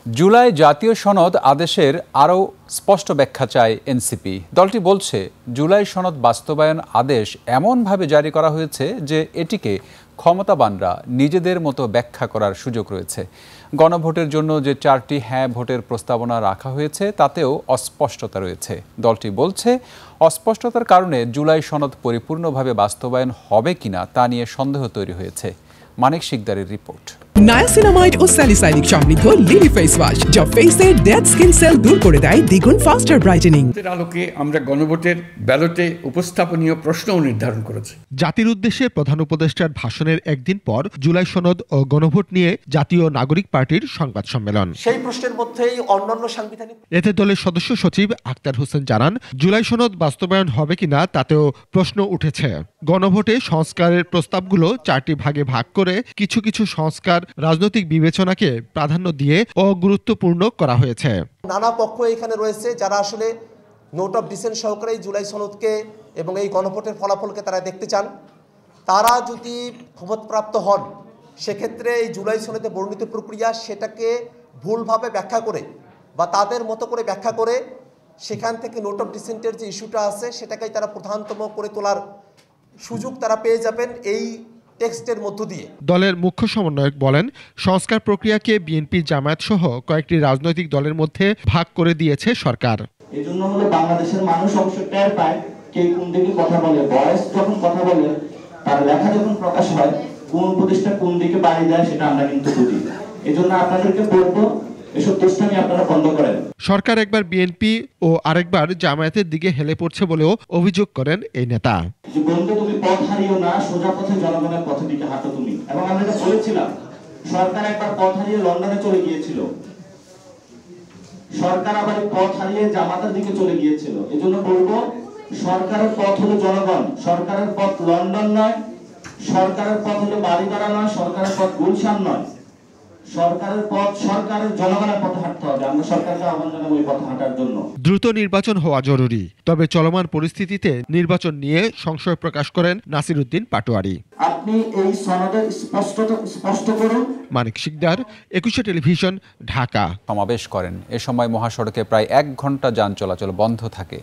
জুলাই জাতীয় সনদ আদেশের আরও স্পষ্ট ব্যাখ্যা চায় এনসিপি। দলটি বলছে, জুলাই সনদ বাস্তবায়ন আদেশ এমনভাবে জারি করা হয়েছে যে এটিকে ক্ষমতাবানরা নিজেদের মতো ব্যাখ্যা করার সুযোগ রয়েছে। গণভোটের জন্য যে 4টি হ্যাঁ ভোটের প্রস্তাবনা রাখা হয়েছে তাতেও অস্পষ্টতা রয়েছে। দলটি বলছে, অস্পষ্টতার কারণে জুলাই সনদ পরিপূর্ণভাবে বাস্তবায়ন হবে কিনা তা নিয়ে সন্দেহ তৈরি হয়েছে। মানিক শিকদারের রিপোর্ট। নায়াসিনামাইড ও স্যালিসাইলিক সমৃদ্ধ লিলি ফেস ওয়াশ যা ফেসের ডেড স্কিন সেল দূর করে দেয় দ্বিগুণ ফাস্টার ব্রাইটেনিং। এর আলোকে আমরা গণভোটের ব্যালটে উপস্থাপনীয় প্রশ্নও নির্ধারণ করেছি। জাতির উদ্দেশ্যে প্রধান উপদেষ্টার ভাষণের একদিন পর জুলাই সনদ ও গণভোট নিয়ে জাতীয় নাগরিক পার্টির সংবাদ সম্মেলন। সেই প্রশ্নের মধ্যেই অন্যান্য সাংবিধানিক এতে দলের সদস্য সচিব আক্তার হোসেন জানান, জুলাই সনদ বাস্তবায়ন হবে কিনা তাতেও প্রশ্ন উঠেছে। গণভোটে সংস্কারের প্রস্তাবগুলো 4টি ভাগে ভাগ করে কিছু কিছু সংস্কার রাজনৈতিক বিবেচনাকে প্রাধান্য দিয়ে অগুরুত্বপূর্ণ করা হয়েছে। নানা পক্ষ এখানে রয়েছে যারা আসলে নোট অফ ডিসেন্ট সহকারে জুলাই সনদকে এবং এই গণভোটের ফলাফলকে তারা দেখতে চান। তারা যদি ক্ষমতাপ্রাপ্ত হন সেক্ষেত্রে এই জুলাই সনদে বর্ণিত প্রক্রিয়া সেটাকে ভুলভাবে ব্যাখ্যা করে বা তাদের মতো করে ব্যাখ্যা করে সেখান থেকে নোট অফ ডিসেন্টের যে ইস্যুটা আছে সেটাকেই তারা প্রধানতম করে তোলার সুযোগ তারা পেয়ে যাবেন এই টেক্সটের মধ্য দিয়ে। দলের মুখ্য সমন্বয়ক বলেন, সংস্কার প্রক্রিয়াকে বিএনপি, জামায়াত সহ কয়েকটি রাজনৈতিক দলের মধ্যে ভাগ করে দিয়েছে সরকার। এজন্য হলো বাংলাদেশের মানুষ অবশ্য টের পায় কে কোন দিকে কথা বলে, বয়স যখন কথা বলে, তার লেখা যখন প্রকাশ হয়, কোন উপদেষ্টা কোন দিকে বাড়ি দেয় সেটা আমরা কিন্তু বুঝি। এজন্য আপনাদেরকে বলবো, এসব দুষ্টামি আপনারা বন্ধ করেন। সরকার একবার বিএনপি ও আরেকবার জামায়াতের দিকে হেলে পড়ছে বলেও অভিযোগ করেন এই নেতা। যে বন্ধু, তুমি পথ হারিও না, সোজা পথে জনগণের পথের দিকে হাঁটো তুমি। এবং আমরা এটা বলেছিলাম, সরকার একবার পথ হারিয়ে লন্ডনে চলে গিয়েছিল, সরকার আবার পথ হারিয়ে জামাতের দিকে চলে গিয়েছিল। এজন্য বলবো, সরকারের পথ হলো জনগণ, সরকারের পথ লন্ডন নয়, সরকারের পথ হলো বাড়িপাড়া নয়, সরকারের পথ গুলশান নয়, সরকারের পথ সরকারের জনগণের পথে হাঁটতে হবে। আমরা সরকারকে আহ্বান জানাবো ওই পথে হাঁটার জন্য। দ্রুত নির্বাচন হওয়া জরুরি, তবে চলমান পরিস্থিতিতে নির্বাচন নিয়ে সংশয় প্রকাশ করেন নাসির উদ্দিন পাটোয়ারি। আপনি এই সনদে স্পষ্ট করুন। মানিক শিকদার, 21 টেলিভিশন, ঢাকা। সমাবেশ করেন। এ সময় মহাসড়কে প্রায় 1 ঘন্টা যান চলাচল বন্ধ থাকে।